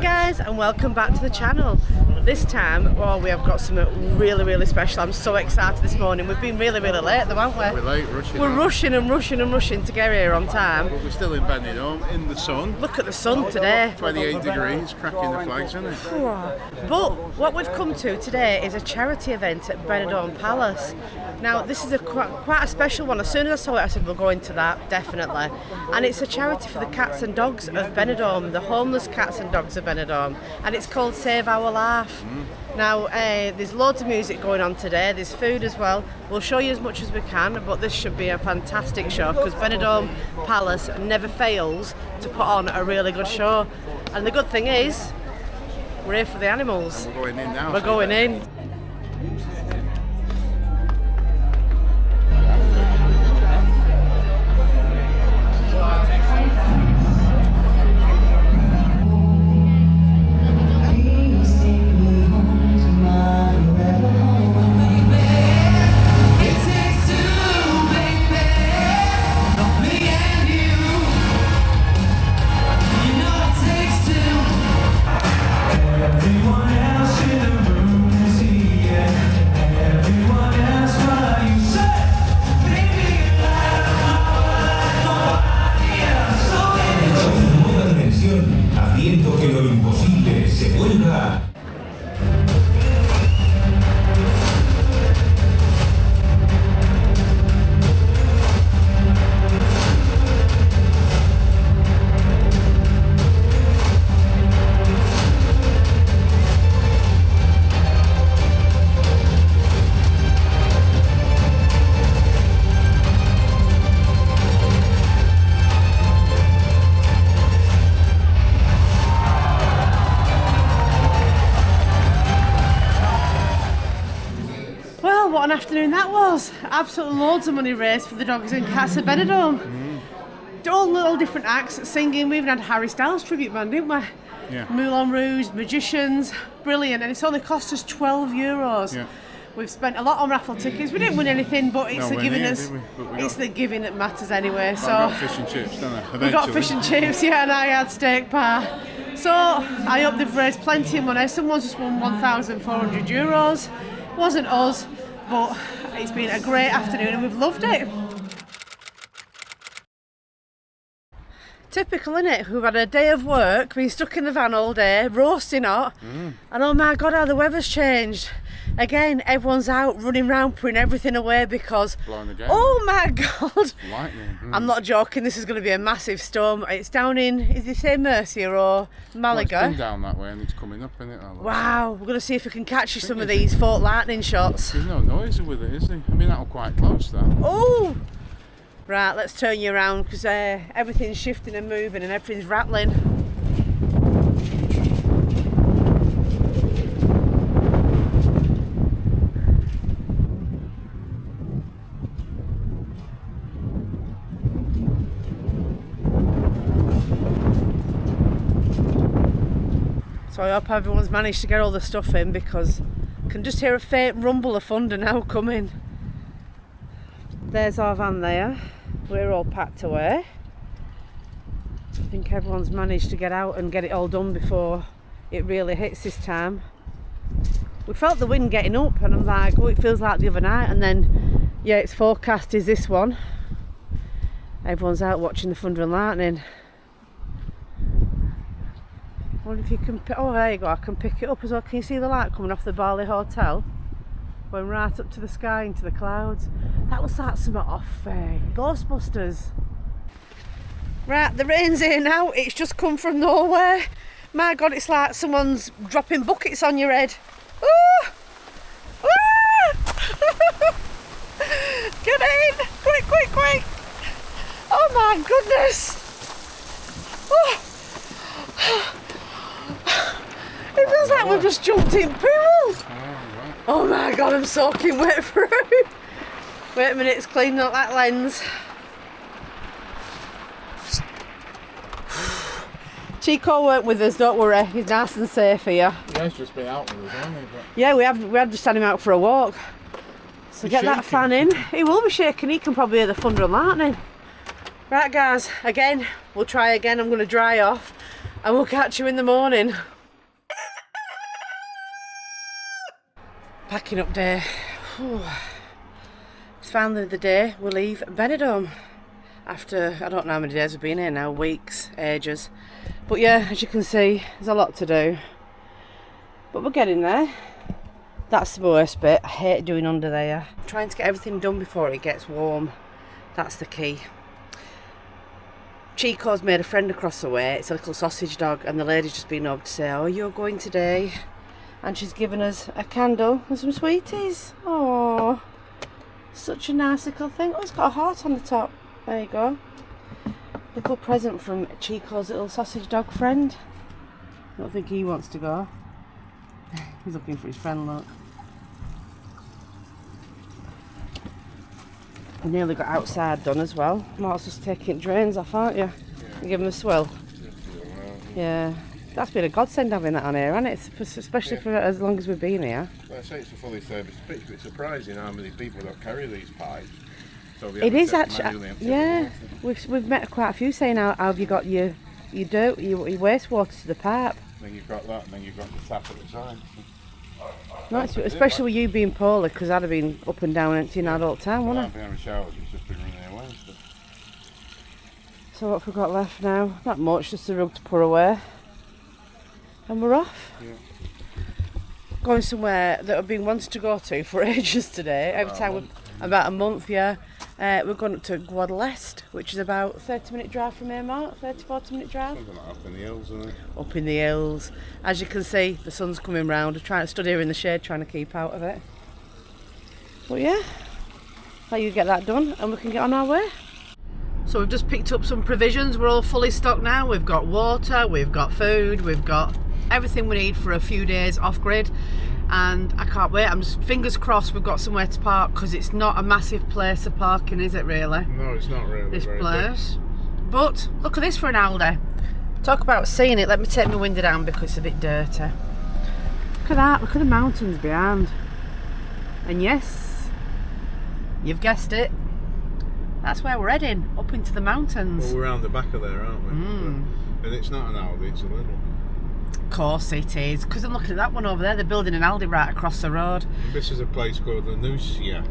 Hi guys, and welcome back to the channel. This time, we have got something really special. I'm so excited this morning. We've been really late though, haven't we? We're late, rushing. We're rushing and rushing to get here on time. But we're still in Benidorm, in the sun. Look at the sun today. 28 degrees, cracking the flags, isn't it? But what we've come to today is a charity event at Benidorm Palace. Now this is quite a special one. As soon as I saw it I said we're going to that, definitely. And it's a charity for the cats and dogs of Benidorm, the homeless cats and dogs of Benidorm. And it's called Save Our Life. Now there's loads of music going on today, there's food as well. We'll show you as much as we can, but this should be a fantastic show because Benidorm Palace never fails to put on a really good show. And the good thing is, we're here for the animals. We're going in now. We're going in. Haciendo que lo imposible se vuelva. What an afternoon that was. Absolutely loads of money raised for the dogs and cats of Benidorm. All little different acts singing. We even had Harry Styles tribute band, didn't we? Yeah. Moulin Rouge, magicians, brilliant. And it's only cost us €12. Yeah. We've spent a lot on raffle tickets. We didn't win anything, but it's Nowhere the giving near, us. did we? But we It's got- the giving that matters anyway. I So got fish and chips, don't I? we got fish and chips, yeah, and I had steak pie. So I hope they've raised plenty of money. Someone's just won €1,400. Wasn't us, but it's been a great afternoon and we've loved it. Typical, innit? We've had a day of work, been stuck in the van all day, roasting hot, and oh my god, how the weather's changed. Again, everyone's out running around putting everything away because, Blowing again. oh my god, Lightning. I'm not joking, this is going to be a massive storm. It's down in, is it say Murcia or Well, Malaga? it's been down that way and it's coming up, isn't it? Wow, we're going to see if we can catch you some of these fault lightning shots. There's no noise with it, is there? I mean, that'll quite close, that. Oh! Right, let's turn you around because everything's shifting and moving and everything's rattling. So I hope everyone's managed to get all the stuff in because I can just hear a faint rumble of thunder now coming. There's our van there. We're all packed away. I think everyone's managed to get out and get it all done before it really hits this time. We felt the wind getting up and I'm like, oh, it feels like the other night, and then yeah, it's forecast is this one. Everyone's out watching the thunder and lightning. I wonder if you can, oh there you go, I can pick it up as well. Can you see the light coming off the Bali Hotel? Going right up to the sky into the clouds. That was like something off Ghostbusters. Right, the rain's here now. It's just come from nowhere. My god, it's like someone's dropping buckets on your head. Ooh! Ah! Get in! Quick! Oh my goodness! Oh. It feels like we've just jumped in pool. Oh my god, I'm soaking wet through. Wait a minute, it's cleaning up that lens. CHICCO weren't with us, don't worry. He's nice and safe here. Yeah, he's just been out with us, hasn't he? But Yeah, we had just had him out for a walk. So He's get that shaking. fan in. He will be shaking. He can probably hear the thunder and lightning. Right guys, again, we'll try again. I'm going to dry off. And we'll catch you in the morning. Packing up day. Whew. It's finally the day we leave Benidorm. After, I don't know how many days we've been here now, weeks, ages. But yeah, as you can see, there's a lot to do. But we're getting there. That's the worst bit. I hate doing under there. Trying to get everything done before it gets warm. That's the key. CHICCO's made a friend across the way. It's a little sausage dog, and the lady's just been over to say, oh, you're going today. And she's given us a candle and some sweeties. Oh, such a nice little thing. Oh, it's got a heart on the top. There you go. Little present from CHICCO's little sausage dog friend. I don't think he wants to go. He's looking for his friend, look. I nearly got outside done as well. Might as well just taking drains off, aren't you? Yeah. Give them a swill. Yeah. That's been a godsend having that on here, hasn't it? Especially for as long as we've been here. Well, I say it's a fully serviced pitch, but it's surprising how many people don't carry these pipes. So it is actually, yeah. We've met quite a few saying, how have you got your dirt, your wastewater to the pipe? Then you've got that, and then you've got the tap at the side. No, especially with you being poorly, because I'd have been up and down emptying out all the time, wouldn't I? I've been having showers, it's just been running away. So what have we got left now? Not much, just a rug to pour away. And we're off. Yeah. Going somewhere that I've been wanting to go to for ages today. Every time about a month, yeah. We're going up to Guadalest, which is about a 30-minute drive from here, Mark. 40-minute drive. Something like up in the hills, isn't it? Up in the hills. As you can see, the sun's coming round. I'm trying to stood here in the shade, trying to keep out of it. But yeah, let you get that done, and we can get on our way. So we've just picked up some provisions. We're all fully stocked now. We've got water, we've got food, we've got everything we need for a few days off grid. And I can't wait. I'm just fingers crossed we've got somewhere to park, because it's not a massive place of parking, is it really? No, it's not really. This place. But look at this for an Aldi. Talk about seeing it. Let me take my window down because it's a bit dirty. Look at that. Look at the mountains behind. And yes, you've guessed it. That's where we're heading, up into the mountains. Well, we're around the back of there, aren't we? Mm. And it's not an Aldi, it's a little. Of course it is, because I'm looking at that one over there. They're building an Aldi right across the road. This is a place called Lanusia.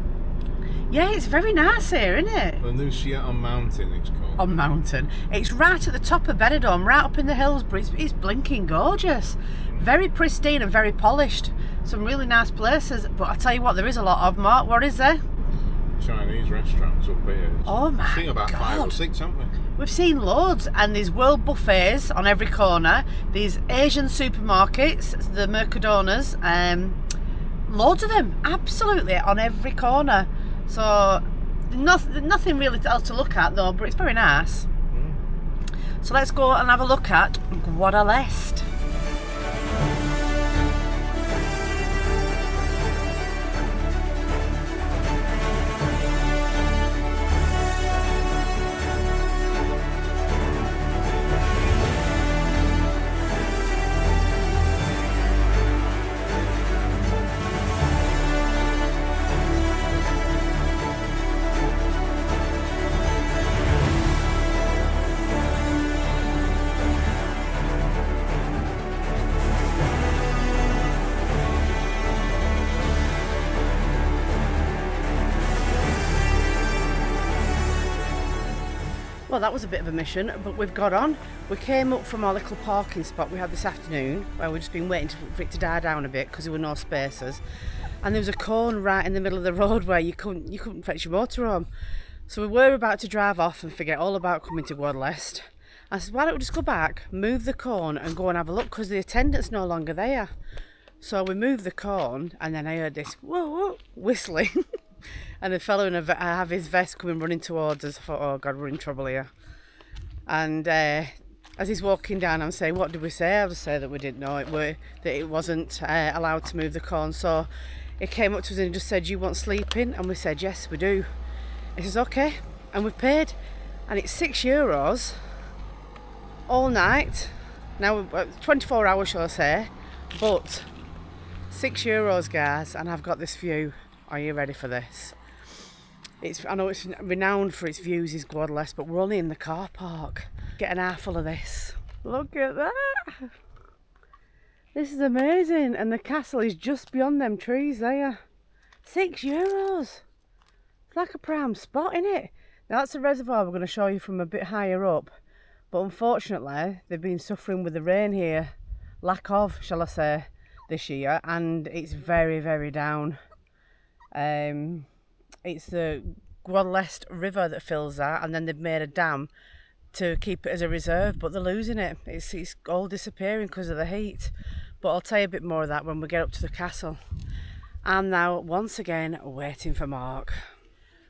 Yeah, it's very nice here, isn't it? Lanusia on Mountain, it's called. On Mountain. It's right at the top of Benidorm, right up in the hills, but it's blinking gorgeous. Very pristine and very polished. Some really nice places, but I tell you what, there is a lot of, Mark. What is there? Chinese restaurants up here. Oh my God. I've seen about 5 or 6, haven't we? We've seen loads, and there's world buffets on every corner. These Asian supermarkets, the Mercadonas, loads of them, absolutely, on every corner. So nothing really else to look at though, but it's very nice. So let's go and have a look at Guadalest. Well, that was a bit of a mission, but we've got on. We came up from our little parking spot we had this afternoon, where we've just been waiting for it to die down a bit because there were no spaces. And there was a cone right in the middle of the road where you couldn't fetch your motorhome. So we were about to drive off and forget all about coming to Guadalest. I said, why don't we just go back, move the cone and go and have a look, because the attendant's no longer there. So we moved the cone, and then I heard this whoa, whoa, whistling. And the fellow in have his vest coming running towards us. I thought, oh God, we're in trouble here. And as he's walking down, I'm saying, what did we say? I'll just say that we didn't know that it wasn't allowed to move the cone. So he came up to us and just said, you want sleeping? And we said, yes, we do. He says, okay. And we've paid. And it's €6 all night. Now, 24 hours, shall I say. But €6, guys. And I've got this view. Are you ready for this? I know it's renowned for its views, is Guadalest, but we're only in the car park. Get an hour full of this. Look at that. This is amazing. And the castle is just beyond them trees there. €6. It's like a prime spot, isn't it? Now that's a reservoir we're going to show you from a bit higher up. But unfortunately, they've been suffering with the rain here. Lack of, shall I say, this year. And it's very, very down. It's the Guadalest River that fills that. And then they've made a dam to keep it as a reserve, but they're losing it. It's all disappearing because of the heat. But I'll tell you a bit more of that when we get up to the castle. I'm now once again waiting for Mark.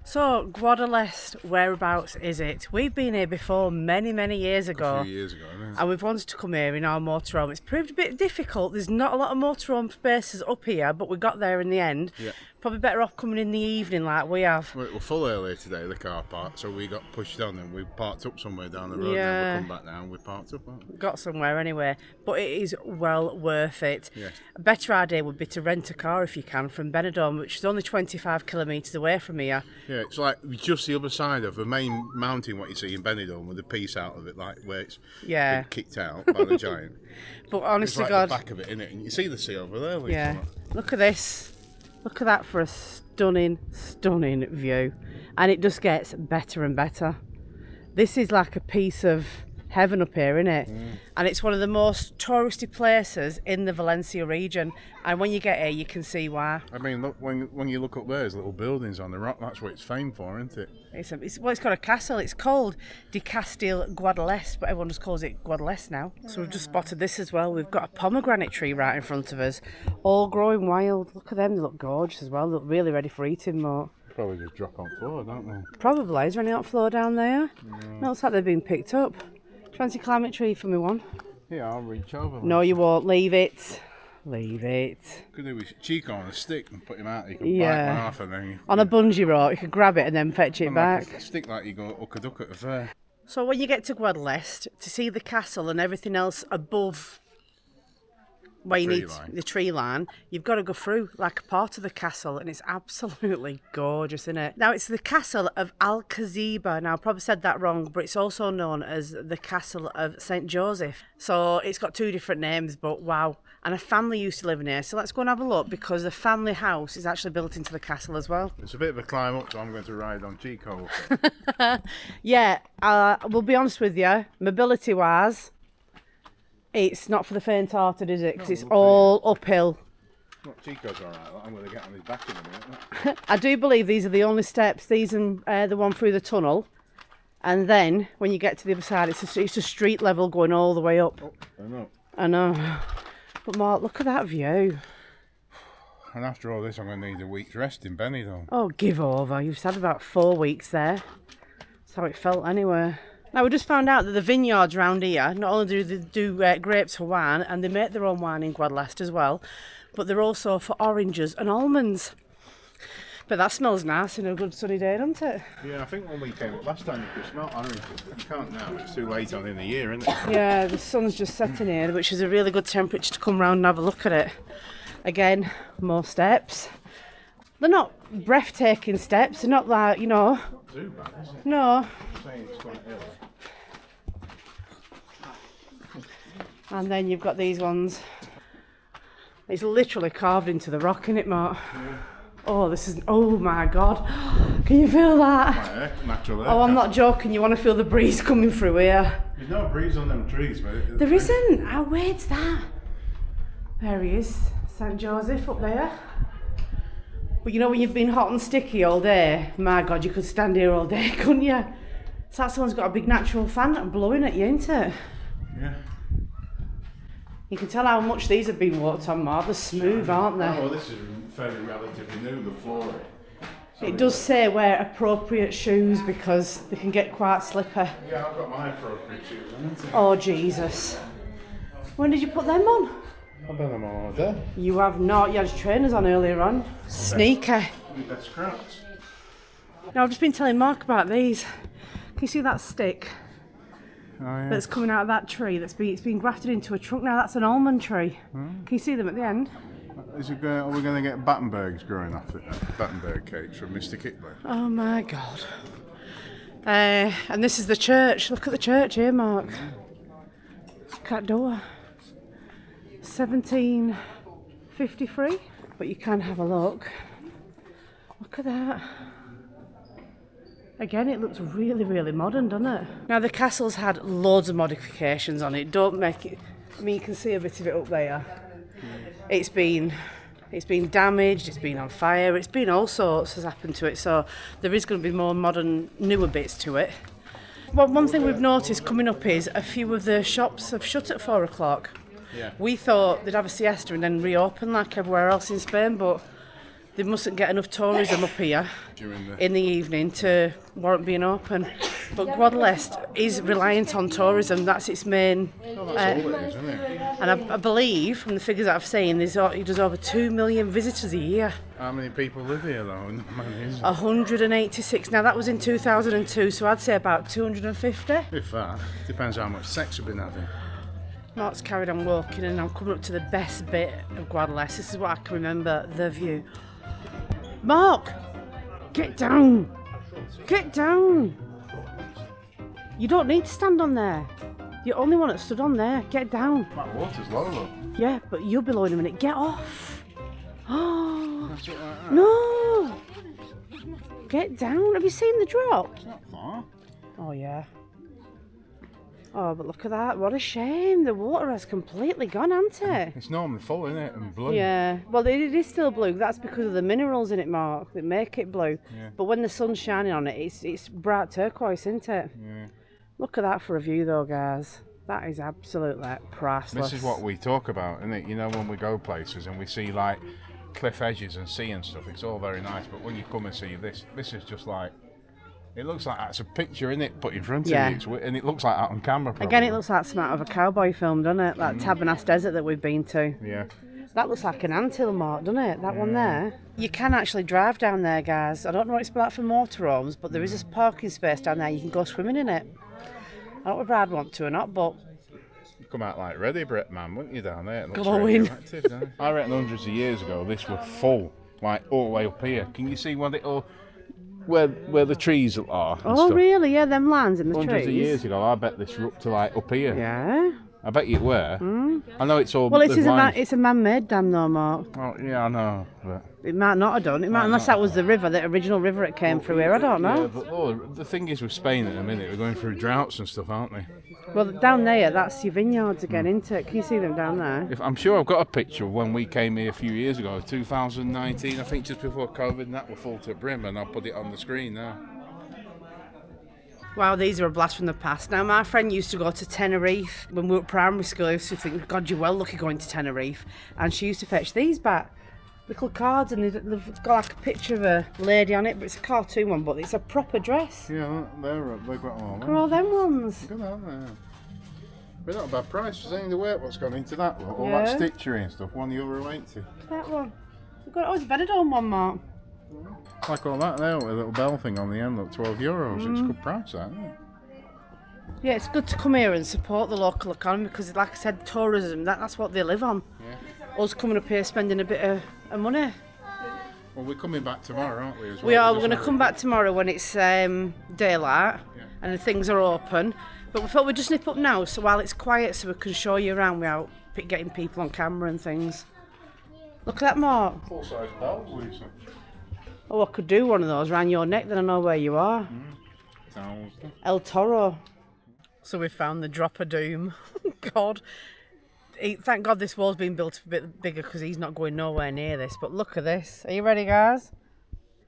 So Guadalest, whereabouts is it? We've been here before many years ago. A few years ago, isn't it? And we've wanted to come here in our motorhome. It's proved a bit difficult. There's not a lot of motorhome spaces up here, but we got there in the end. Yeah. Probably better off coming in the evening like we have. Well, it was full earlier today, the car park, so we got pushed on and we parked up somewhere down the road. Yeah. And then we come back down and we parked up. Got somewhere anyway, but it is well worth it. Yes. A better idea would be to rent a car if you can from Benidorm, which is only 25 kilometres away from here. Yeah, it's like just the other side of the main mountain, what you see in Benidorm, with the piece out of it, like where it's been kicked out by the giant. But honest It's like to God, the back of it, innit? And you see the sea over there. where you yeah. come up. Look at this. Look at that for a stunning view. And it just gets better and better. This is like a piece of heaven up here, isn't it? And it's one of the most touristy places in the Valencia region. And when you get here, you can see why. I mean, look, when you look up there, there's little buildings on the rock. That's what it's famed for, isn't it? It's got a castle. It's called De Castel De Guadalest, but everyone just calls it Guadalest now. So we've just spotted this as well. We've got a pomegranate tree right in front of us, all growing wild. Look at them. They look gorgeous as well. They look really ready for eating more. Probably just drop on floor, don't they? Probably. Is there any hot floor down there? No, looks like they've been picked up. Fancy climate tree for me one? Yeah, I'll reach over. No, you won't. Leave it. Leave it. Could do with CHICCO on a stick and put him out. You can Yeah. bite one off and then On a bungee rope, you could grab it and then fetch it like back. a stick like you go hook a duck at a fair. So when you get to Guadalest, to see the castle and everything else above where you Tree need line. the tree line, you've got to go through like a part of the castle, and it's absolutely gorgeous, isn't it? Now, it's the castle of Alcaziba. Now, I probably said that wrong, but it's also known as the castle of St. Joseph. So it's got two different names, but wow. And a family used to live in here. So let's go and have a look, because the family house is actually built into the castle as well. It's a bit of a climb up, so I'm going to ride on CHICCO. Yeah, we'll be honest with you, mobility-wise, it's not for the faint-hearted, is it? Because it's all uphill. Look, CHICCO's alright. I'm going to get on his back in a minute. I do believe these are the only steps, these and the one through the tunnel. And then, when you get to the other side, it's a street level going all the way up. Oh, I know. I know. But Mark, look at that view. And after all this, I'm going to need a week's rest in Benidorm. Oh, give over. You've had about 4 weeks there. That's how it felt anyway. Now, we just found out that the vineyards round here, not only do they do grapes for wine, and they make their own wine in Guadalest as well, but they're also for oranges and almonds. But that smells nice in a good sunny day, doesn't it? Yeah, I think when we came up last time, you could smell oranges. You can't now. It's too late on in the year, isn't it? Yeah, the sun's just setting here, which is a really good temperature to come round and have a look at it. Again, more steps. They're not breathtaking steps. They're not like, you know. Not too bad, is it? No. I'm saying it's quite ill. And then you've got these ones. It's literally carved into the rock, isn't it, Mark? Yeah. Oh, this is. Oh my God. Can you feel that? Natural air. Oh, I'm not joking. You want to feel the breeze coming through here? There's no breeze on them trees, but There isn't. How weird's that? There he is, St. Joseph up there. But you know when you've been hot and sticky all day, my God, you could stand here all day, couldn't you? So that someone's got a big natural fan blowing at you, ain't it? Yeah. You can tell how much these have been walked on, Mark. They're smooth, aren't they? Oh, well, this is fairly relatively new, the flooring. So It does say wear appropriate shoes because they can get quite slippery. Yeah, I've got my appropriate shoes on, haven't I? Oh, Jesus. When did you put them on? I've done them all day. You have not. You had your trainers on earlier on. Sneaky. With their scraps. Now, I've just been telling Mark about these. Can you see that stick Oh, yeah. that's coming out of that tree? It's been grafted into a trunk now. That's an almond tree. Can you see them at the end? Are we going to get Battenbergs growing off it? Battenberg cakes from Mr. Kickler. Oh my God. And this is the church. Look at the church here, Mark. look at door. 1753. But you can have a look. Look at that. Again, it looks really, really modern, doesn't it? Now, the castle's had loads of modifications on it. Don't make it... I mean, you can see a bit of it up there. It's been damaged, it's been on fire, it's been all sorts has happened to it. So there is going to be more modern, newer bits to it. Well, one thing we've noticed coming up is a few of the shops have shut at 4 o'clock. Yeah. We thought they'd have a siesta and then reopen like everywhere else in Spain, but they mustn't get enough tourism up here in the evening to warrant being open. But Guadalest is reliant on tourism. That's its main. That's all it is, isn't it? And I believe, from the figures that I've seen, it does over 2 million visitors a year. How many people live here, though? 186. Now, that was in 2002, so I'd say about 250. If that. Depends how much sex we've been having. Mark's carried on walking, and I'm coming up to the best bit of Guadalest. This is what I can remember, the view. Mark! Get down! Get down! You don't need to stand on there. You're the only one that stood on there. Get down. That water's low, though. Yeah, but you'll be low in a minute. Get off. Oh, That's it like that. no. Get down. Have you seen the drop? It's not far. Oh, yeah. Oh, but look at that. What a shame. The water has completely gone, hasn't it? It's normally full, isn't it? And blue. Yeah. Well, it is still blue. That's because of the minerals in it, Mark, that make it blue. Yeah. But when the sun's shining on it, it's bright turquoise, isn't it? Yeah. Look at that for a view, though, guys. That is absolutely priceless. This is what we talk about, isn't it? You know, when we go places and we see, like, cliff edges and sea and stuff, it's all very nice. But when you come and see this is just like... It looks like that's a picture, isn't it, put in front of you, and it looks like that on camera. Probably. Again, it looks like something out of a cowboy film, doesn't it? Like Tabernas Desert that we've been to. Yeah. That looks like an anthill, Mark, doesn't it? That one there. You can actually drive down there, guys. I don't know what it's like for motorhomes, but there is a parking space down there. You can go swimming in it. I don't know if I'd want to or not, but... You'd come out like Ready Brett, man, wouldn't you, down there? It looks Glowing. radioactive, doesn't it? I reckon hundreds of years ago, this was full, like all the way up here. Can you see what it all... Where the trees are and Oh, stuff. really? Yeah, them lines in the Hundreds trees. of years ago, I bet this were up to like up here. Yeah. I bet you it were. I know it's all. Well, there's lines. it's a man-made dam, though, Mark. Oh, yeah, I know. But It might not have done. It might, unless that was the river, the original river it came through here. I don't know. Yeah, but the thing is with Spain at the minute, we're going through droughts and stuff, aren't they? Well, down there, that's your vineyards again, isn't it? Can you see them down there? I'm sure I've got a picture of when we came here a few years ago, 2019, I think just before COVID, and that were full to brim, and I'll put it on the screen now. Wow, these are a blast from the past. Now, my friend used to go to Tenerife when we were at primary school. I used to think, God, you're well lucky going to Tenerife. And she used to fetch these back, little cards, and they've got like a picture of a lady on it, but it's a cartoon one, but it's a proper dress. Yeah, they've got all Look at all them ones. Good, aren't they? But not a bad price. There's only the work what's gone into that lot. All Yeah. that stitchery and stuff, €1.80. That one. We've got, it's a Benidorm one, Mark. Like all that there with a little bell thing on the end, look, €12. It's a good price, that, isn't it? Yeah, it's good to come here and support the local economy because, like I said, tourism, that's what they live on. Yeah. Us coming up here spending a bit of money. Well, we're coming back tomorrow, aren't we? As well? We are. We're going to come back tomorrow when it's daylight and the things are open. But we thought we'd just nip up now, so while it's quiet, so we can show you around without getting people on camera and things. Look at that, Mark. Full-size bells, Lisa. Oh, I could do one of those around your neck, then I know where you are. El Toro. So we found the Drop of Doom. God. Thank God this wall's been built a bit bigger because he's not going nowhere near this. But look at this. Are you ready, guys?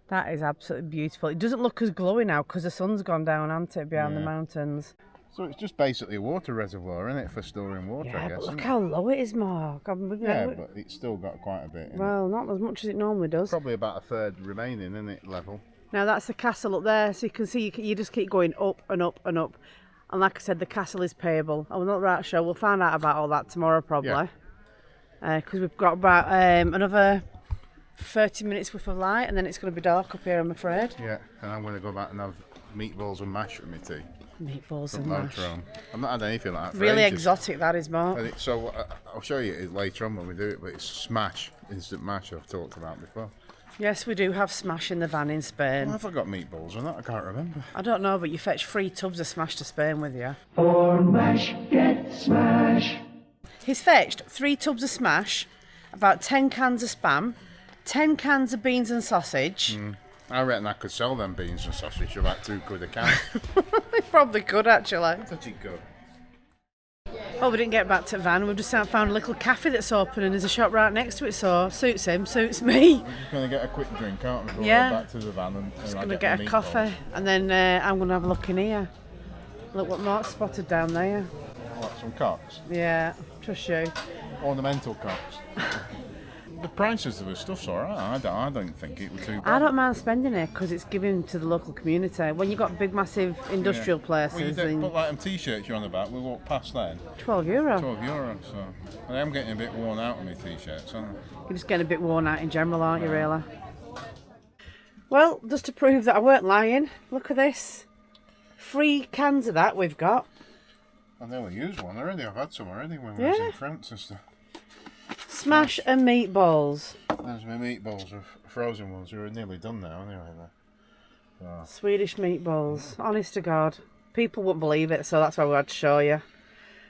That is absolutely beautiful. It doesn't look as glowy now because the sun's gone down, hasn't it, behind the mountains. So it's just basically a water reservoir, isn't it, for storing water, I guess. But look how low it is, Mark. But it's still got quite a bit. Well, not as much as it normally does. Probably about a third remaining, isn't it, level? Now that's the castle up there, so you can see you just keep going up and up and up. And like I said, the castle is payable. I'm not right sure. We'll find out about all that tomorrow, probably. Because we've got about another 30 minutes worth of light, and then it's going to be dark up here, I'm afraid. Yeah, and I'm going to go back and have meatballs and mash with me tea. Meatballs and mash. Motorhome. I've not had anything like that for Really ages. exotic, that is, Mark. So I'll show you it later on when we do it, but it's smash, instant mash I've talked about before. Yes, we do have smash in the van in Spain. Well, have I got meatballs or not? I can't remember. I don't know, but you fetch 3 tubs of smash to Spain with you. For mash, get smash. He's fetched 3 tubs of smash, about 10 cans of spam, 10 cans of beans and sausage. I reckon I could sell them beans and sausage for about £2 a can. He probably could, actually. That's it go. Oh, we didn't get back to Van. We've just found a little cafe that's open and there's a shop right next to it, so suits him, suits me. We're just going to get a quick drink, aren't we? Before Yeah. we go back to the van and Just going to get a coffee and then I'm going to have a look in here. Look what Mark's spotted down there. What, some cocks? Yeah, trust you. Ornamental cocks. The prices of the stuff's alright. I don't think it was too bad. I don't mind spending it because it's giving to the local community. When you've got big, massive industrial places, Well, you did, and but like them t-shirts you're on about, we walked past then. €12. €12, so I am getting a bit worn out on my t-shirts, aren't I? You're just getting a bit worn out in general, aren't you, really? Well, just to prove that I weren't lying, look at this. 3 cans of that we've got. I nearly used one already. I've had some already when we was in France and stuff. Smash and meatballs. There's my meatballs, of frozen ones. We're nearly done now, anyway. So. Swedish meatballs. Honest to God. People wouldn't believe it, so that's why we had to show you.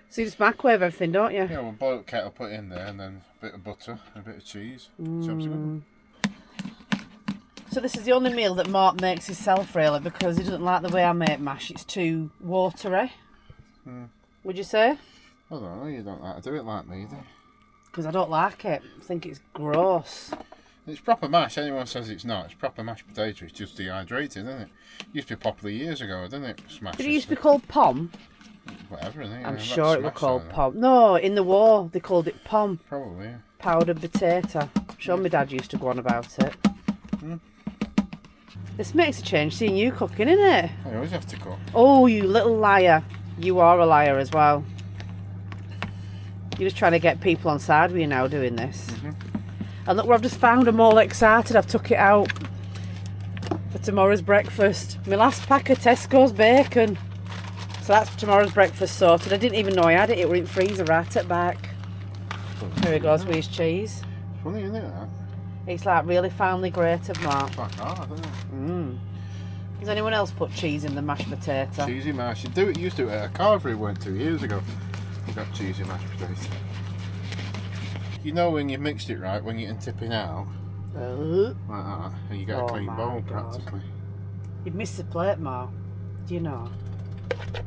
So you just microwave everything, don't you? Yeah, we'll boil the kettle, put it in there, and then a bit of butter, a bit of cheese. Job's good. So this is the only meal that Mark makes himself, really, because he doesn't like the way I make mash. It's too watery. Would you say? I don't know, you don't like to do it like me, do you? Because I don't like it. I think it's gross. It's proper mash. Anyone says it's not. It's proper mashed potato. It's just dehydrated, isn't it? Used to be popular years ago, didn't it? Smash. Did it used to be called pom? Whatever, isn't it? I'm sure it was called pom. No, in the war they called it pom. Probably, yeah. Powdered potato. I'm sure my dad used to go on about it. This makes a change seeing you cooking, innit? I always have to cook. Oh, you little liar. You are a liar as well. You're just trying to get people on side with you now doing this. And look where I've just found. I'm all excited. I've took it out for tomorrow's breakfast. My last pack of Tesco's bacon. So that's tomorrow's breakfast sorted. I didn't even know I had it. It were in the freezer right at back. Here he goes with his cheese. Funny, isn't it, that? It's like really finely grated, Mark. It's like hard, isn't it? Does anyone else put cheese in the mashed potato? Cheesy mash. You used to do it at a carvery, we went 2 years ago. We got cheesy mashed potato. You know when you've mixed it right, when you're tipping out, like that, and you get a clean bowl practically. You've missed the plate, Mark. Do you know?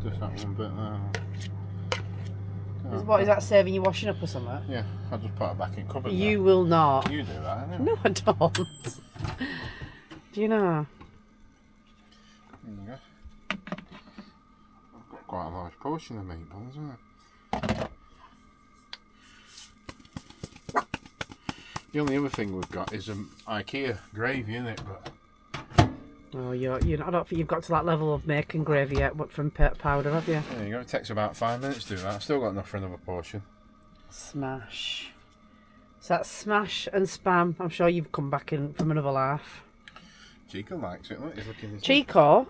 Just that one bit there. What, is that saving you washing up or something? Yeah, I'll just put it back in cupboard. You will not. You do that, innit? No, I don't. Do you know? There you go. I've got quite a large portion of meatballs, isn't it? The only other thing we've got is IKEA gravy, isn't it? But Oh, I don't think you've got to that level of making gravy yet, but from powder, have you? there you go. It takes about 5 minutes to do that. I've still got enough for another portion. Smash. So that's smash and spam. I'm sure you've come back in from another laugh. Chico likes it. Look, he's looking at it. Chico,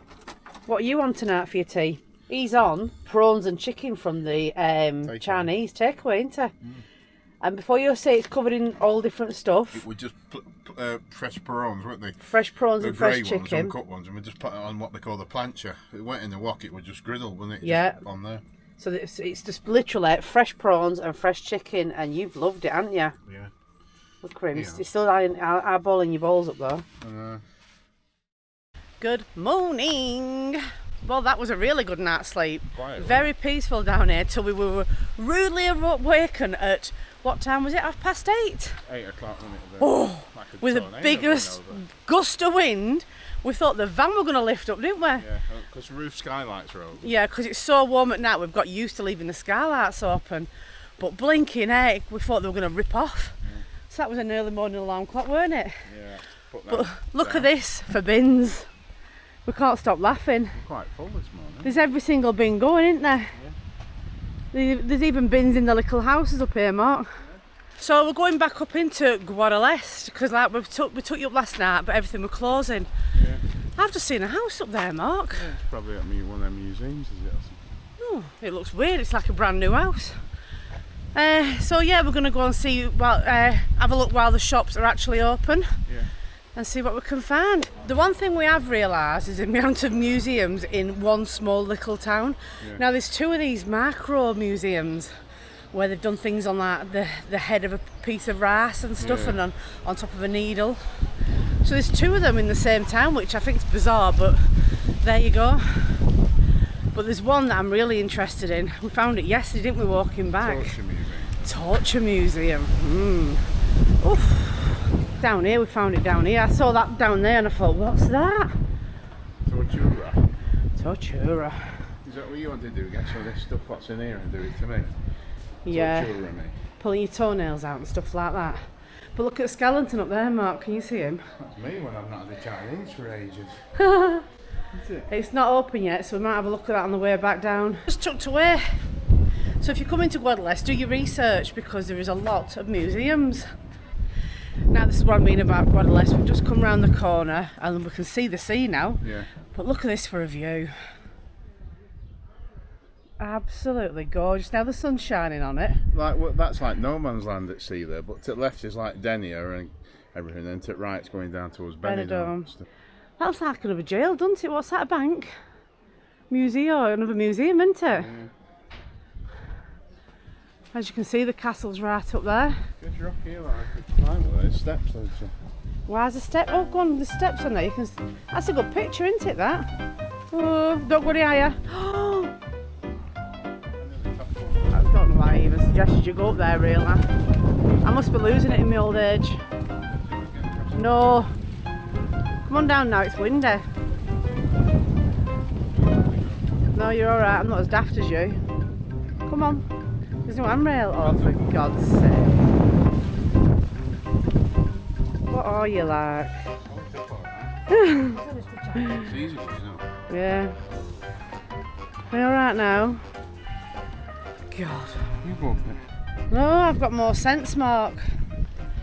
what are you on tonight for your tea? He's on prawns and chicken from the Chinese takeaway, isn't he? And before you say it's covered in all different stuff. It would just fresh prawns, weren't they? Fresh prawns The and fresh grey ones, chicken. uncut ones, and we just put it on what they call the plancha. If it went in the wok, it would just griddle, wouldn't it? Yeah. Just on there. So it's just literally fresh prawns and fresh chicken, and you've loved it, haven't you? Yeah. Look at him. Yeah. He's still eyeballing your balls up though. Good morning. Well, that was a really good night's sleep. Quiet, Very peaceful down here till we were rudely awakened at, what time was it? 8:30? 8 o'clock, wasn't it? Oh, Like a with the tornado biggest going over. gust of wind. We thought the van were going to lift up, didn't we? Yeah, because the roof skylights are open. Yeah, because it's so warm at night, we've got used to leaving the skylights open. But blinking heck, we thought they were going to rip off. So that was an early morning alarm clock, weren't it? Yeah. But look at this for bins. We can't stop laughing. Quite full this morning. There's every single bin going, isn't there? Yeah. There's even bins in the little houses up here, Mark. So we're going back up into Guadalest because like we took you up last night, but everything was closing. Yeah. I've just seen a house up there, Mark. Yeah, it's probably at one of them museums, is it? Or something? Oh, it looks weird. It's like a brand new house. So yeah, we're going to go and see, have a look while the shops are actually open. Yeah. And see what we can find. The one thing we have realised is the amount of museums in one small little town. Yeah. Now there's 2 of these macro museums where they've done things on like the head of a piece of rice and stuff, and on top of a needle. So there's 2 of them in the same town, which I think is bizarre, but there you go. But there's one that I'm really interested in. We found it yesterday, didn't we, walking back? Torture Museum. Torture Museum. Oof. Down here, we found it down here. I saw that down there and I thought, what's that? Tortura. Tortura. Is that what you want to do? Get some of this stuff what's in here and do it to me? Yeah. Tortura me. Pulling your toenails out and stuff like that. But look at the skeleton up there, Mark. Can you see him? That's me when I've not had the Chinese for ages. Is it? It's not open yet, so we might have a look at that on the way back down. Just tucked away. So if you come into Guadalest, do your research, because there is a lot of museums. Now this is what I mean about Guadalest. We've just come round the corner and we can see the sea now. Yeah. But look at this for a view. Absolutely gorgeous. Now the sun's shining on it. Like that's like no man's land at sea there, but to the left is like Denia and everything, and to the right's going down towards Benidorm. That looks like another jail, doesn't it? What's that, a bank? Museum, another museum, isn't it? Yeah. As you can see, the castle's right up there. Good rock here, like I could climb with those steps. Where's the step? Oh, go on, the steps on there. You can. That's a good picture, isn't it? That. Oh, don't worry, are you? I don't know why I even suggested you go up there, really. I must be losing it in my old age. No. Come on down now, it's windy. No, you're alright, I'm not as daft as you. Come on. There's no handrail. Oh, for God's sake. What are you like? It's easy, you know. Yeah. Are you alright now? God. You go up it. No, I've got more sense, Mark.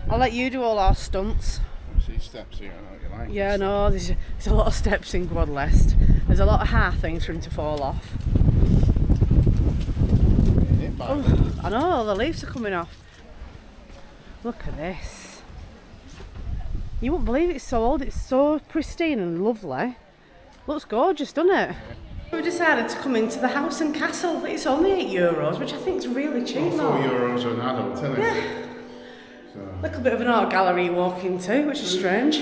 I'll let you do all our stunts. I see steps here, I know what you like. Yeah, no, there's a lot of steps in Guadalest. There's a lot of hard things for him to fall off. Oh, I know, the leaves are coming off. Look at this. You won't believe it's so old. It's so pristine and lovely. Looks gorgeous, doesn't it? We decided to come into the house and castle. It's only €8, which I think is really cheap. €4 an adult, isn't it? Yeah. A little bit of an art gallery you walk into, which is strange.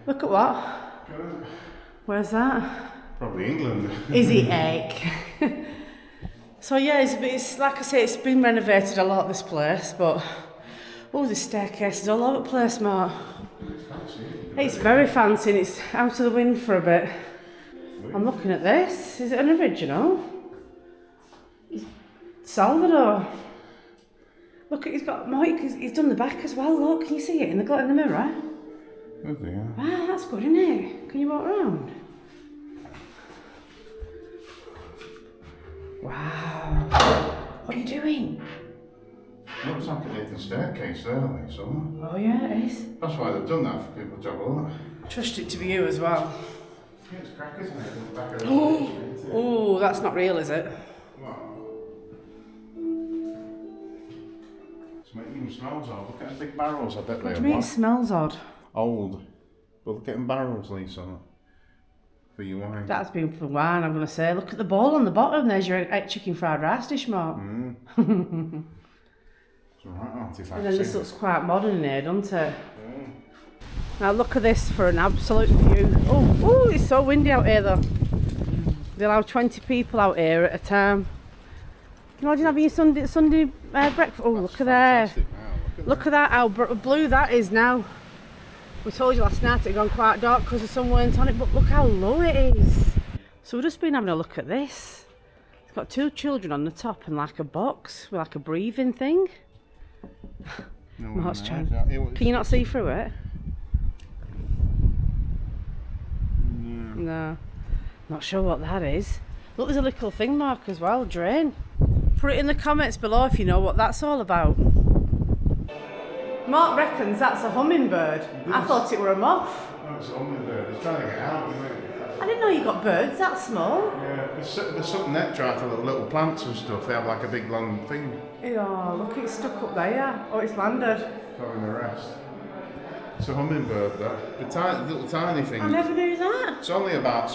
Look at what? Where's that? Probably England. Is it egg? So yeah, it's like I say, it's been renovated a lot, this place, but oh, the staircases all over the place, Mark. It's very fancy and it's out of the wind for a bit. I'm looking at this. Is it an original? Salvador. Look, he's got Mike. He's done the back as well. Look, can you see it in the mirror? Good thing, yeah. Wow, that's good, isn't it? Can you walk around? Wow. What are you doing? Looks like a hidden staircase there, I think so. Oh yeah, it is. That's why they've done that, for people to have a look. Trust it to be you as well. Yeah, it's crackers in it, in the back of the Oh, that's not real, is it? It's making them smells odd. Look at the big barrels, I bet they What are. do you mean it smells odd? Old. But look at them barrels, Lisa, for your wine. That's been for wine, I'm going to say. Look at the bowl on the bottom. There's your chicken fried rice dish, Mark. It's alright, artifact. And then this looks quite modern in here, doesn't it? Now look at this for an absolute view. Oh, it's so windy out here though. They allow 20 people out here at a time. Can you imagine having your Sunday breakfast? Oh, look at there. Look at that, how blue that is now. We told you last night it had gone quite dark because the sun weren't on it, but look how low it is. So we've just been having a look at this. It's got 2 children on the top and like a box with like a breathing thing. Can you not see through it? No. Not sure what that is. Look, there's a little thing, Mark, as well, drain. Put it in the comments below if you know what that's all about. Mark reckons that's a hummingbird. I thought it were a moth. No, it's a hummingbird. It's trying to get out, isn't it? I didn't know you got birds that small. Yeah, there's something that try to little plants and stuff. They have like a big long thing. Oh, look, it's stuck up there. Oh, it's landed. Covering the rest. It's a hummingbird, that. The little tiny thing. I never knew that. It's only about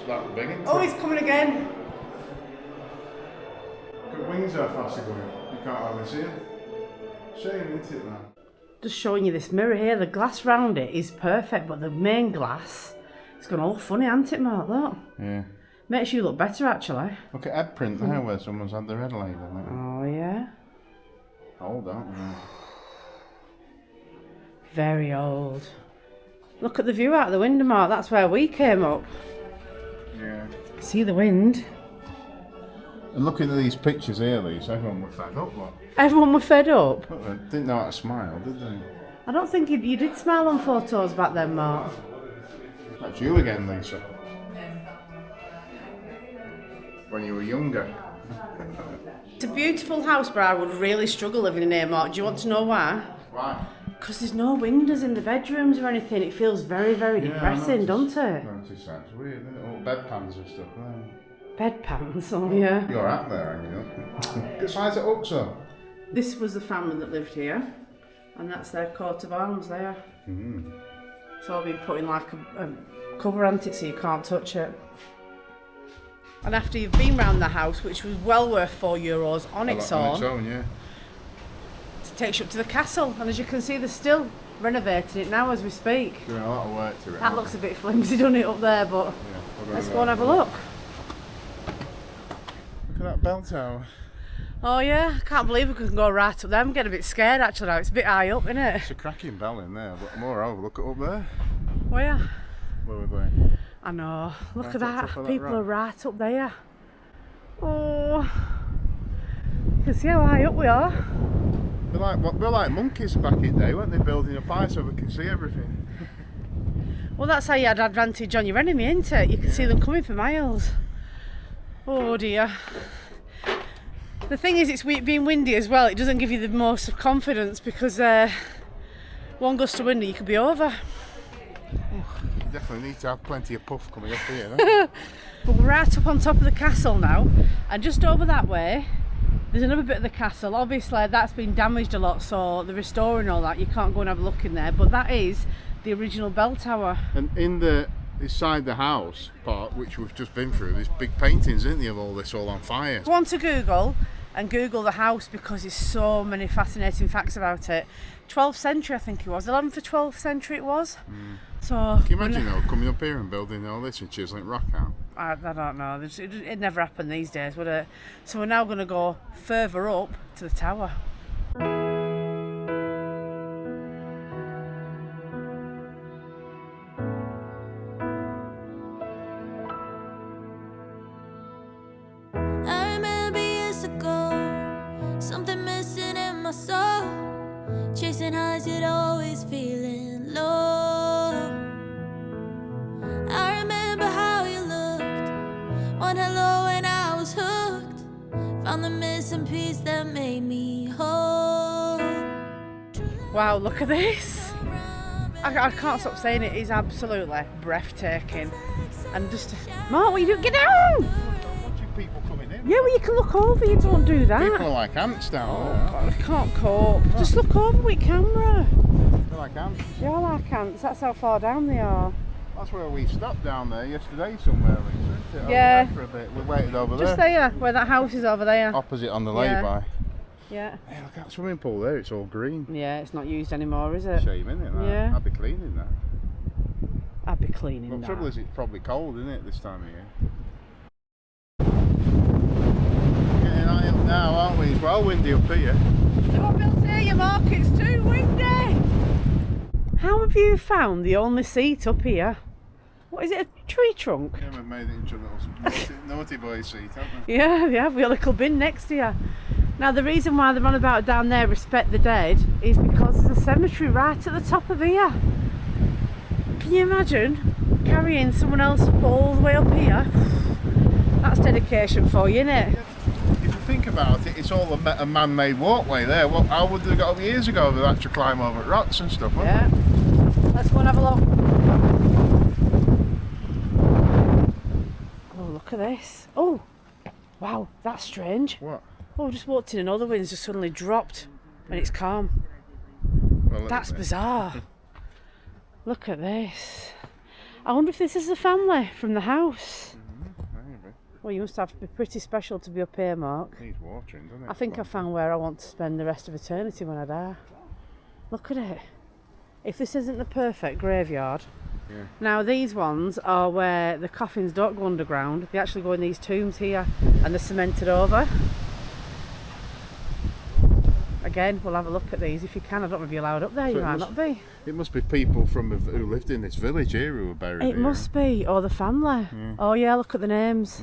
that big. Oh, he's coming again. Got wings are fast going. You can't hardly see them. Shame, isn't it, that? Just showing you this mirror here. The glass round it is perfect, but the main glass, it's gone all funny, hasn't it, Mark? Look. Yeah. Makes you look better, actually. Look at head print there, where someone's had their head laid on it. Oh, yeah. Old, aren't they? Very old. Look at the view out the window, Mark. That's where we came up. Yeah. See the wind. And looking at these pictures here, Lisa, everyone was fed up, look. Everyone were fed up. Look, they didn't know how to smile, did they? I don't think you did smile on photos back then, Mark. That's you again, Lisa. When you were younger. It's a beautiful house, but I would really struggle living in here, Mark. Do you want to know why? Why? Because there's no windows in the bedrooms or anything. It feels very, very depressing, doesn't it? It sounds weird, isn't it? All bedpans and stuff, right? Bedpans, oh yeah. You're out there, hanging up. Good size it up, so. This was the family that lived here, and that's their coat of arms there. It's all been put in like a cover, hasn't it, so you can't touch it. And after you've been round the house, which was well worth €4 on its own, yeah. it takes you up to the castle, and as you can see, they're still renovating it now as we speak. Doing a lot of work to it. That looks a bit flimsy, doesn't it, up there, but Yeah, let's go and have a look. Look at that bell tower. Oh yeah, I can't believe we can go right up there. I'm getting a bit scared actually now. It's a bit high up, isn't it? It's a cracking bell in there, but moreover, look at up there. Where? Where we're going. I know. Look Right at that. up that People ramp. are right up there. Oh, you can see how high up we are. We're like monkeys back in the day, weren't they? Building a pie so we can see everything. Well, that's how you had advantage on your enemy, isn't it? You can see them coming for miles. Oh dear. The thing is, it's being windy as well. It doesn't give you the most confidence because one gust of wind, you could be over. You definitely need to have plenty of puff coming up here, don't you? But we're right up on top of the castle now, and just over that way, there's another bit of the castle. Obviously, that's been damaged a lot, so they're restoring all that. You can't go and have a look in there, but that is the original bell tower. And inside the house part, which we've just been through, there's big paintings, isn't there, of all this all on fire. Go on to Google and Google the house because there's so many fascinating facts about it. 12th century, I think it was. 11th or 12th century it was. So Can you imagine though, coming up here and building all this and chiseling rock out? I don't know. It'd never happen these days, would it? So we're now going to go further up to the tower. I remember years ago, something missing in my soul, chasing highs yet always feeling low. I remember how you looked, one hello and I was hooked, found the missing piece that made me whole. Wow, look at this. I can't stop saying it. It's absolutely breathtaking. And just, Mark, what are you doing? Get down! People coming in. Yeah, well, you can look over. You don't do that. People are like ants down Oh, there. God, I can't cope. Just look over with camera. They're like ants. You're like ants. That's how far down they are. That's where we stopped down there yesterday somewhere, isn't it? Yeah. Over there for a bit. We waited over Just there. there, where that house is over there. Opposite on the Yeah. lay-by. Yeah. Hey, look at that swimming pool there. It's all green. Yeah, it's not used anymore, is it? Shame, isn't it? That? Yeah. I'd be cleaning that. I'd be cleaning But the that. trouble is, it's probably cold, isn't it, this time of year? Getting high up now, aren't we? It's well windy up here. Don't build here, you Mark. It's too windy. How have you found the only seat up here? What is it? A tree trunk? Yeah, we've made it into a little naughty boy seat, haven't we? Yeah, we have. We got a little bin next to you. Now, the reason why they're on about down there, respect the dead, is because there's a cemetery right at the top of here. Can you imagine carrying someone else up all the way up here? That's dedication for you, innit? If you think about it, it's all a man-made walkway there. Well, how would they have got up years ago? They'd have to climb over rocks and stuff, wouldn't Yeah. Let's go and have a look. Oh, look at this. Oh, wow, that's strange. they? What? Oh, I just walked in and all the winds just suddenly dropped and it's calm. Well, That's bizarre. Look at this. I wonder if this is the family from the house. Maybe. Well, you must have to be pretty special to be up here, Mark. Needs watering, doesn't it? I think I found where I want to spend the rest of eternity when I die. Look at it. If this isn't the perfect graveyard. Yeah. Now these ones are where the coffins don't go underground. They actually go in these tombs here and they're cemented over. Again, we'll have a look at these if you can. I don't know if you're allowed up there, so you might not be. It must be people who lived in this village here who were buried here. It must be, or the family. Yeah. Oh yeah, look at the names.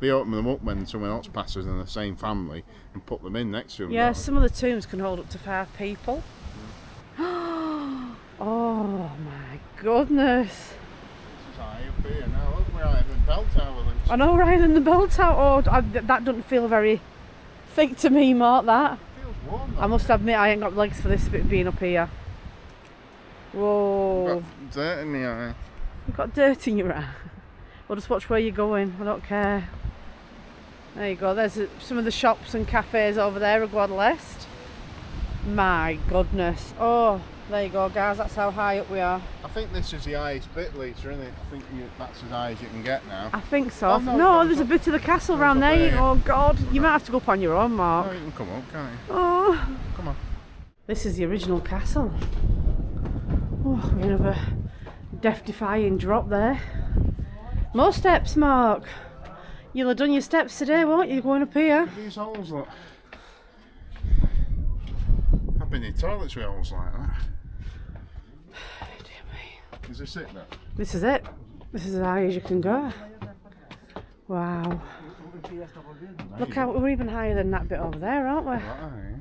They open them up when someone else passes in the same family and put them in next to them. Yeah, some of the tombs can hold up to 5 people. Oh my goodness. This is high up here now. Look, we're out in the bell tower. I know, right in the bell tower. Oh, that doesn't feel very thick to me, Mark, that. It feels warm though. I must admit, I ain't got legs for this bit being up here. Whoa. Got dirt in the eye. You've got dirt in your eye. Well, just watch where you're going. I don't care. There you go. There's some of the shops and cafes over there at Guadalest. My goodness. Oh, there you go, guys. That's how high up we are. I think this is the highest bit, Lisa, isn't it? I think that's as high as you can get now. I think so. Oh, no, there's a bit of the castle around there. Oh, God. You might have to go up on your own, Mark. No, you can come up, can't you? Oh. Come on. This is the original castle. Oh, we have a death-defying drop there. More steps, Mark. You'll have done your steps today, won't you? Going up here. These holes, look. I've been in toilets with holes like that. Dear me. Is this it now? This is it. This is as high as you can go. Wow. Look how we're even higher than that bit over there, aren't we? Right.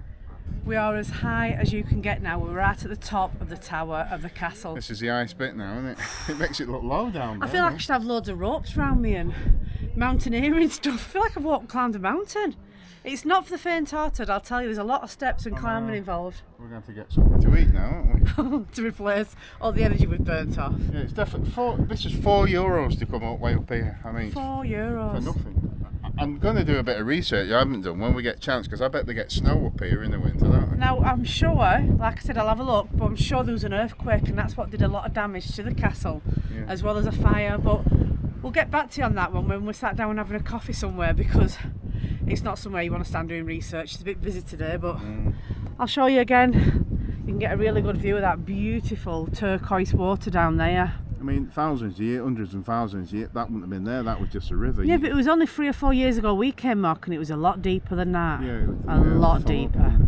We are as high as you can get now. We're right at the top of the tower of the castle. This is the highest bit now, isn't it? It makes it look low down there. I feel like I should have loads of ropes around me and mountaineering stuff. I feel like I've climbed a mountain. It's not for the faint-hearted, I'll tell you. There's a lot of steps and climbing involved. We're going to get something to eat now, aren't we? To replace all the energy we've burnt off. Yeah, it's definitely this is €4 to come up way up here. I mean, €4 for nothing. I'm going to do a bit of research I haven't done when we get a chance, because I bet they get snow up here in the winter, don't they? Now I'm sure, like I said, I'll have a look, but I'm sure there was an earthquake and that's what did a lot of damage to the castle, as well as a fire. But we'll get back to you on that one when we sat down having a coffee somewhere, because it's not somewhere you want to stand doing research. It's a bit busy today, but I'll show you again. You can get a really good view of that beautiful turquoise water down there. I mean, thousands of years, hundreds and thousands of years, that wouldn't have been there. That was just a river. Yeah, but it was only 3 or 4 years ago we came, Mark, and it was a lot deeper than that. Yeah, a lot deeper.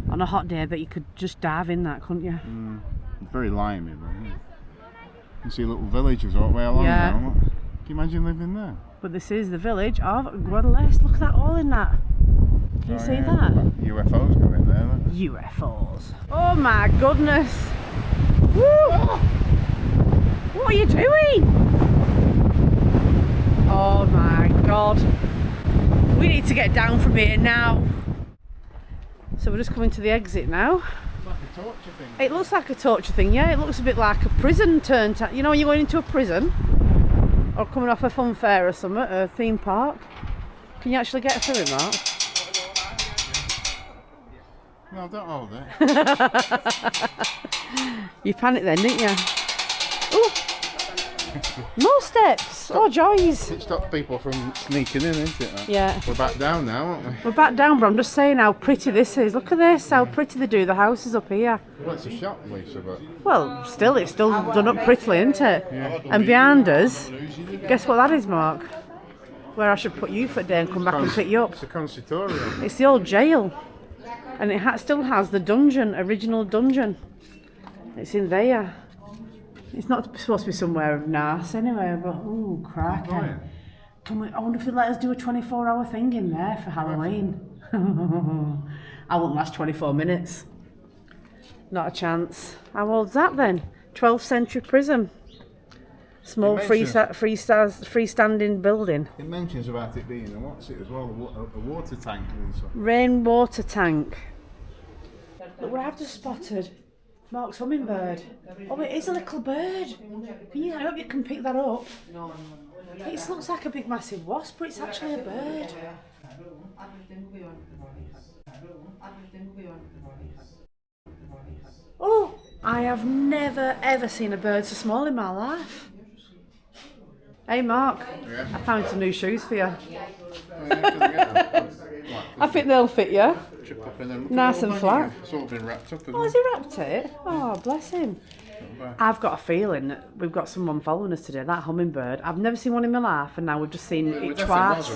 On a hot day, but you could just dive in that, couldn't you? It's very limey, though, isn't it? You see little villages all the way along now. Look. Can you imagine living there? But this is the village of Guadalest. Look at that hole in that. Can you see that? UFOs go in there, look. UFOs. Oh my goodness. Woo! What are you doing? Oh my God. We need to get down from here now. So we're just coming to the exit now. It's like a torture thing. It looks like a torture thing, yeah. It looks a bit like a prison turned. You know when you're going into a prison? Or coming off a fun fair or something, a theme park. Can you actually get through it, Mark? No, don't hold it. You panicked then, didn't you? Ooh! More steps! Oh, joys! It stops people from sneaking in, isn't it? That? Yeah. We're back down now, aren't we? We're back down, but I'm just saying how pretty this is. Look at this, how pretty they do the houses up here. Well, it's a shop, Lisa, but... Well, still, it's still done up prettily, isn't it? Yeah. And behind us, guess what that is, Mark? Where I should put you for a day and come back and pick you up. It's a consistorio. It's the old jail. And it still has the dungeon, original dungeon. It's in there. It's not supposed to be somewhere nice anyway, but ooh, cracking. Oh, yeah. Can we, I wonder if they'd let us do a 24-hour thing in there for Halloween. I wouldn't last 24 minutes. Not a chance. How old's that then? 12th century prison. Small freestanding building. It mentions about it being a what's it as well, a water tank and stuff. Rainwater tank. Look what I've just spotted. Mark's hummingbird. Oh, it is a little bird. I hope you can pick that up. It looks like a big massive wasp, but it's actually a bird. Oh, I have never ever seen a bird so small in my life. Hey Mark, Yeah. I found some new shoes for you. Oh, yeah, can I get them? I think they'll fit you. Chip up in them. Nice and flat. It's all been wrapped up. Oh, has he wrapped it? Oh, bless him. I've got a feeling that we've got someone following us today, that hummingbird. I've never seen one in my life, and now we've just seen it twice.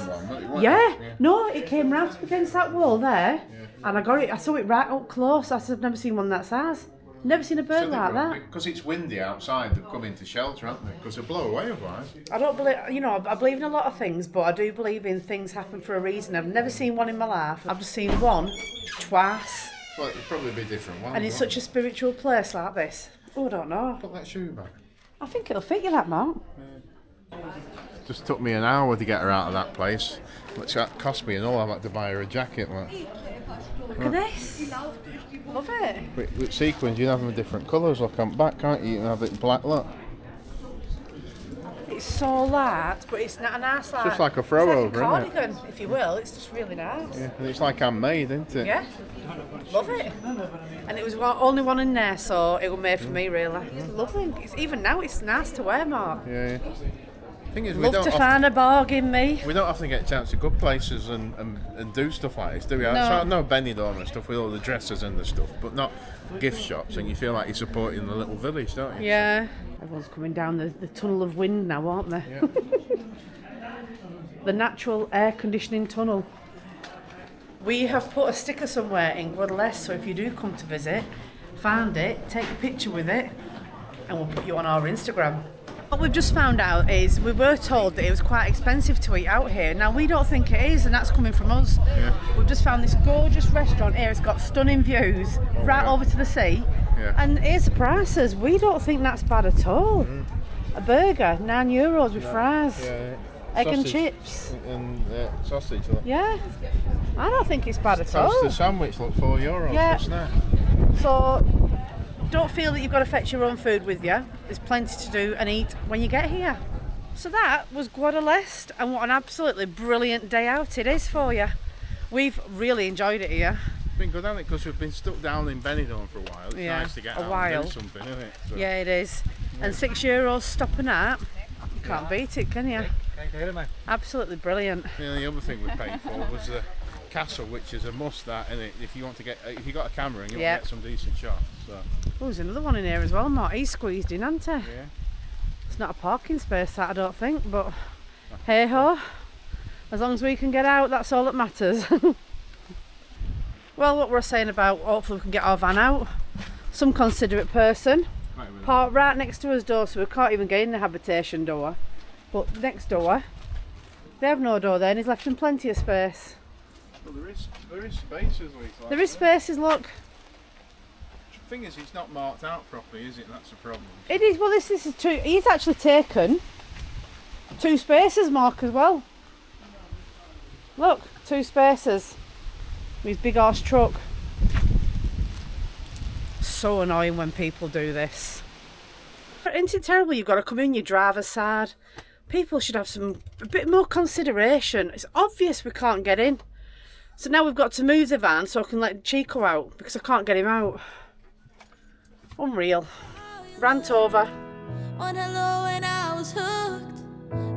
Yeah, no, it came right up against that wall there, and I saw it right up close. I've never seen one that size. Never seen a bird like that. Because it's windy outside, they've come into shelter, haven't they? Because they'll blow away otherwise. I don't believe, I believe in a lot of things, but I do believe in things happen for a reason. I've never seen one in my life. I've just seen one twice. Well, it'd probably be different ones. And it's such a spiritual place like this. Oh, I don't know. Put that shoe back. I think it'll fit you, that, Mark. Just took me an hour to get her out of that place. Which that cost me and all. I've had to buy her a jacket. Look at this. Love it. With sequins, you can have them in different colours. Look on back, can't you? You can have it black. Look. It's so light, but it's not a nice light. Just like a throw over, isn't it? Cardigan, if you will. It's just really nice. Yeah, and it's like handmade, isn't it? Yeah. Love it. And it was only one in there, so it was made for me, really. It's lovely. Even now, it's nice to wear, Mark. Yeah. Thing is, Love to find a bargain, me. We don't often get a chance to go places and do stuff like this, do we? No. So I know Benidorm and stuff with all the dresses and the stuff, but not gift shops, and you feel like you're supporting the little village, don't you? Yeah. Everyone's coming down the tunnel of wind now, aren't they? Yeah. The natural air conditioning tunnel. We have put a sticker somewhere in Guadalest, so if you do come to visit, find it, take a picture with it, and we'll put you on our Instagram. What we've just found out is we were told that it was quite expensive to eat out here. Now we don't think it is, and that's coming from us. Yeah. We've just found this gorgeous restaurant here. It's got stunning views right over to the sea. Yeah. And here's the prices. We don't think that's bad at all. A burger, €9 with fries, egg and chips. And sausage. Look. Yeah, I don't think it's bad at all. The sandwich, look, €4 Yeah. for a snack. So don't feel that you've got to fetch your own food with you. There's plenty to do and eat when you get here. So that was Guadalest, and what an absolutely brilliant day out it is for you. We've really enjoyed it here. It's been good, hasn't it? Because we've been stuck down in Benidorm for a while. It's nice to get out and do something, isn't it? So. Yeah, it is. And €6 stopping at, you can't beat it, can you? Absolutely brilliant. Yeah, the other thing we paid for was the castle, which is a must. That, and if you got a camera and you want to get some decent shots. So. Oh, there's another one in here as well, Mark. He's squeezed in, hasn't he? Yeah. It's not a parking space, that I don't think, but hey ho. As long as we can get out, that's all that matters. Well, what we're saying about hopefully we can get our van out. Some considerate person parked right next to us door, so we can't even get in the habitation door. But next door, they have no door there, and he's left them plenty of space. Well, there is spaces. Like there is spaces, look. The thing is, it's not marked out properly, is it? That's the problem. It is. Well, this is two. He's actually taken 2 spaces, Mark, as well. Look, 2 spaces. With his big arse truck. So annoying when people do this. Isn't it terrible? You've got to come in your driver's side. People should have a bit more consideration. It's obvious we can't get in. So now we've got to move the van so I can let CHICCO out because I can't get him out. Unreal. Rant over. One hello and I was hooked.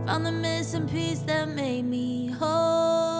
Found the missing piece that made me whole.